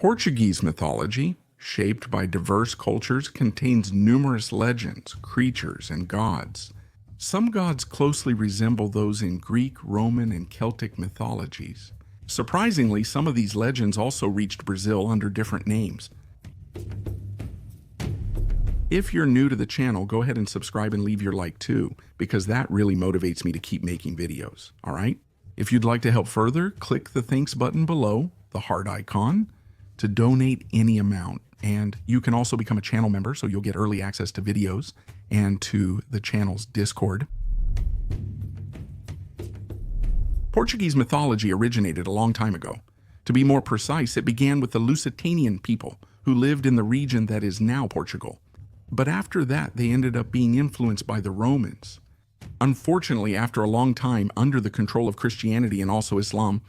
Portuguese mythology, shaped by diverse cultures, contains numerous legends, creatures, and gods. Some gods closely resemble those in Greek, Roman, and Celtic mythologies. Surprisingly, some of these legends also reached Brazil under different names. If you're new to the channel, go ahead and subscribe and leave your like too, because that really motivates me to keep making videos, all right? If you'd like to help further, click the thanks button below, the heart icon, to donate any amount. And you can also become a channel member, so you'll get early access to videos and to the channel's Discord. Portuguese mythology originated a long time ago. To be more precise, it began with the Lusitanian people who lived in the region that is now Portugal. But after that, they ended up being influenced by the Romans. Unfortunately, after a long time under the control of Christianity and also Islam,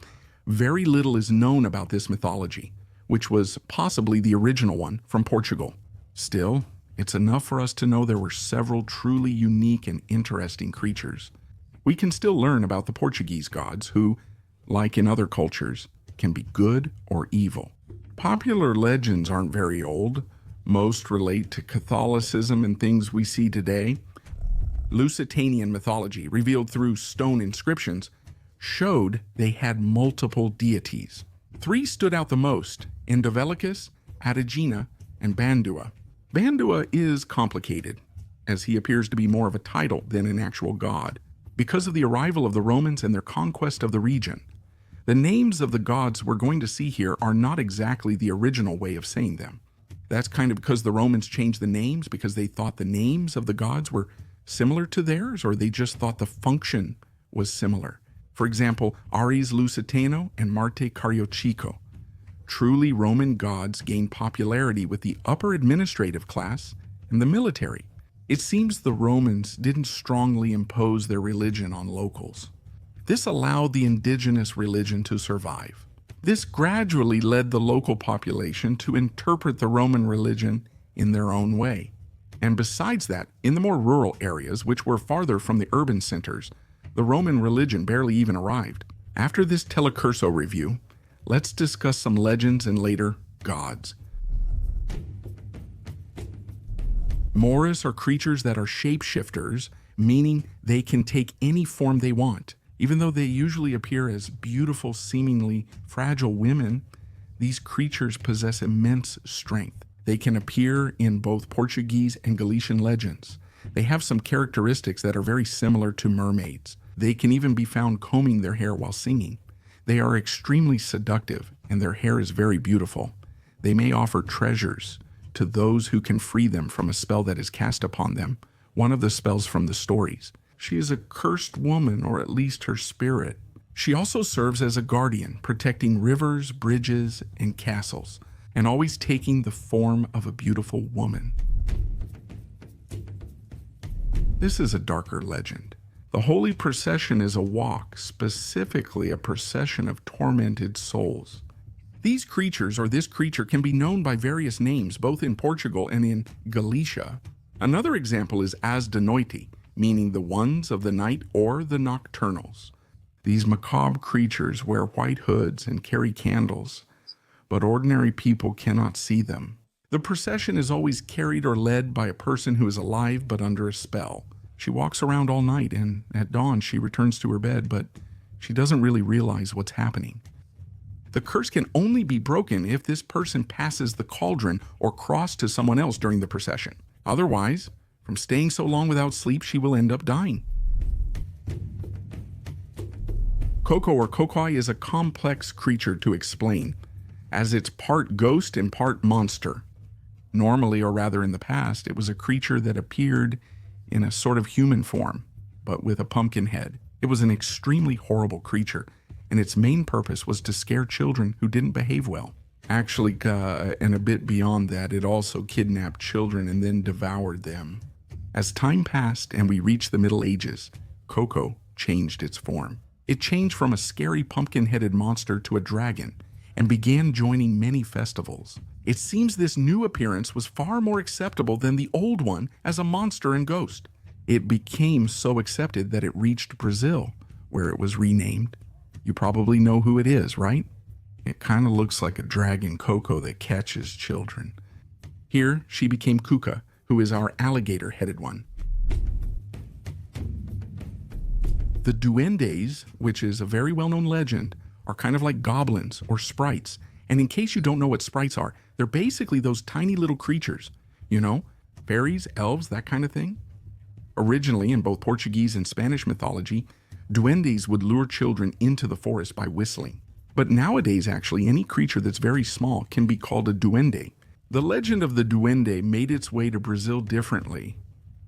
very little is known about this mythology, which was possibly the original one from Portugal. Still, it's enough for us to know there were several truly unique and interesting creatures. We can still learn about the Portuguese gods who, like in other cultures, can be good or evil. Popular legends aren't very old. Most relate to Catholicism and things we see today. Lusitanian mythology, revealed through stone inscriptions, showed they had multiple deities. Three stood out the most: Endovelicus, Adigena, and Bandua. Bandua is complicated, as he appears to be more of a title than an actual god, because of the arrival of the Romans and their conquest of the region. The names of the gods we're going to see here are not exactly the original way of saying them. That's kind of because the Romans changed the names because they thought the names of the gods were similar to theirs, or they just thought the function was similar. For example, Ares Lusitano and Marte Cariochico. Truly Roman gods gained popularity with the upper administrative class and the military. It seems the Romans didn't strongly impose their religion on locals. This allowed the indigenous religion to survive. This gradually led the local population to interpret the Roman religion in their own way. And besides that, in the more rural areas, which were farther from the urban centers, the Roman religion barely even arrived. After this telecurso review, let's discuss some legends and later gods. Moras are creatures that are shapeshifters, meaning they can take any form they want. Even though they usually appear as beautiful, seemingly fragile women, these creatures possess immense strength. They can appear in both Portuguese and Galician legends. They have some characteristics that are very similar to mermaids. They can even be found combing their hair while singing. They are extremely seductive, and their hair is very beautiful. They may offer treasures to those who can free them from a spell that is cast upon them, one of the spells from the stories. She is a cursed woman, or at least her spirit. She also serves as a guardian, protecting rivers, bridges, and castles, and always taking the form of a beautiful woman. This is a darker legend. The Holy Procession is a walk, specifically a procession of tormented souls. These creatures, or this creature, can be known by various names, both in Portugal and in Galicia. Another example is As de Noite, meaning the ones of the night or the nocturnals. These macabre creatures wear white hoods and carry candles, but ordinary people cannot see them. The procession is always carried or led by a person who is alive but under a spell. She walks around all night, and at dawn she returns to her bed, but she doesn't really realize what's happening. The curse can only be broken if this person passes the cauldron or cross to someone else during the procession. Otherwise, from staying so long without sleep, she will end up dying. Coco or Cocoi is a complex creature to explain, as it's part ghost and part monster. Normally, or rather in the past, it was a creature that appeared in a sort of human form, but with a pumpkin head. It was an extremely horrible creature, and its main purpose was to scare children who didn't behave well. Actually, and a bit beyond that, it also kidnapped children and then devoured them. As time passed and we reached the Middle Ages, Coco changed its form. It changed from a scary pumpkin-headed monster to a dragon and began joining many festivals. It seems this new appearance was far more acceptable than the old one as a monster and ghost. It became so accepted that it reached Brazil, where it was renamed. You probably know who it is, right? It kind of looks like a dragon Coco that catches children. Here, she became Cuca, who is our alligator-headed one. The Duendes, which is a very well-known legend, are kind of like goblins or sprites. And in case you don't know what sprites are, they're basically those tiny little creatures. You know, fairies, elves, that kind of thing. Originally, in both Portuguese and Spanish mythology, duendes would lure children into the forest by whistling. But nowadays, actually, any creature that's very small can be called a duende. The legend of the duende made its way to Brazil differently.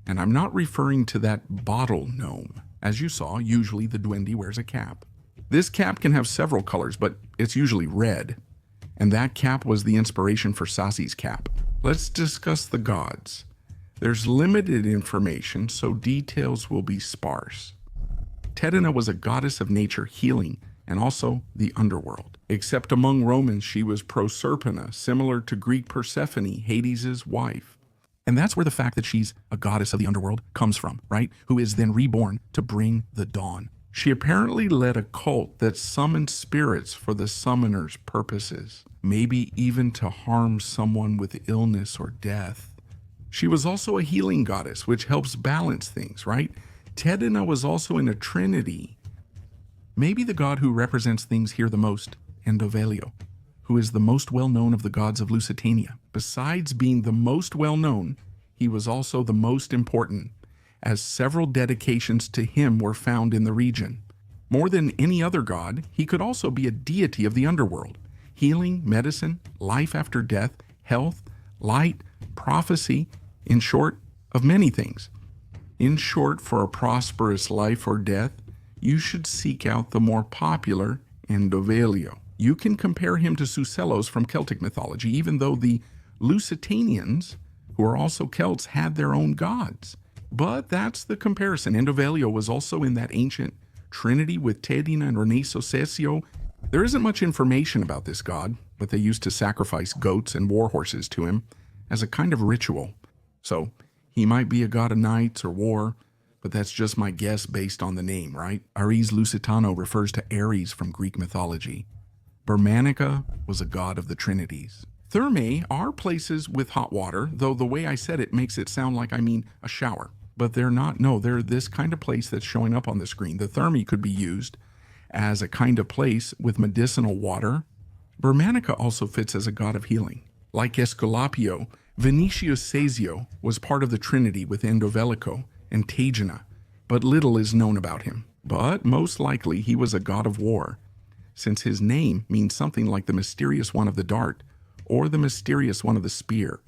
And I'm not referring to that bottle gnome. As you saw, usually the duende wears a cap. This cap can have several colors, but it's usually red. And that cap was the inspiration for Sassy's cap. Let's discuss the gods. There's limited information, so details will be sparse. Tedina was a goddess of nature, healing, and also the underworld. Except among Romans, she was Proserpina, similar to Greek Persephone, Hades' wife. And that's where the fact that she's a goddess of the underworld comes from, right? Who is then reborn to bring the dawn. She apparently led a cult that summoned spirits for the summoner's purposes, maybe even to harm someone with illness or death. She was also a healing goddess, which helps balance things, right? Tedina was also in a trinity. Maybe the god who represents things here the most, Endovelio, who is the most well-known of the gods of Lusitania. Besides being the most well-known, he was also the most important, as several dedications to him were found in the region. More than any other god, he could also be a deity of the underworld. Healing, medicine, life after death, health, light, prophecy, in short, of many things. In short, for a prosperous life or death, you should seek out the more popular Endovelio. You can compare him to Sucellos from Celtic mythology, even though the Lusitanians, who are also Celts, had their own gods. But that's the comparison. Endovelio was also in that ancient trinity with Tedina and Reneso Cesio. There isn't much information about this god, but they used to sacrifice goats and war horses to him as a kind of ritual. So he might be a god of knights or war, but that's just my guess based on the name, right? Ares Lusitano refers to Ares from Greek mythology. Bermanica was a god of the trinities. Thermae are places with hot water, though the way I said it makes it sound like I mean a shower. But they're not. No, they're this kind of place that's showing up on the screen. The Thermae could be used as a kind of place with medicinal water. Bermanica also fits as a god of healing. Like Esculapio, Venetius Cesio was part of the trinity with Endovelico and Tagina, but little is known about him. But most likely he was a god of war, since his name means something like the mysterious one of the dart or the mysterious one of the spear.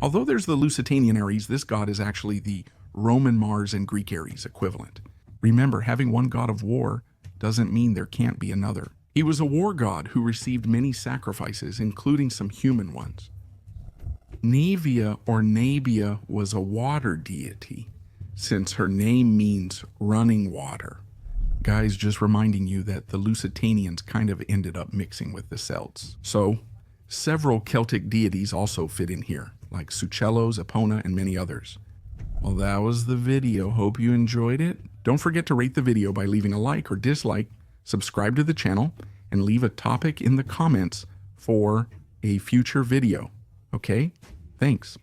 Although there's the Lusitanian Ares, this god is actually the Roman Mars and Greek Ares equivalent. Remember, having one god of war doesn't mean there can't be another. He was a war god who received many sacrifices, including some human ones. Naevia or Nabia was a water deity, since her name means running water. Guys, just reminding you that the Lusitanians kind of ended up mixing with the Celts. So, several Celtic deities also fit in here, like Sucellos, Epona, and many others. Well, that was the video. Hope you enjoyed it. Don't forget to rate the video by leaving a like or dislike, subscribe to the channel, and leave a topic in the comments for a future video. Okay? Thanks.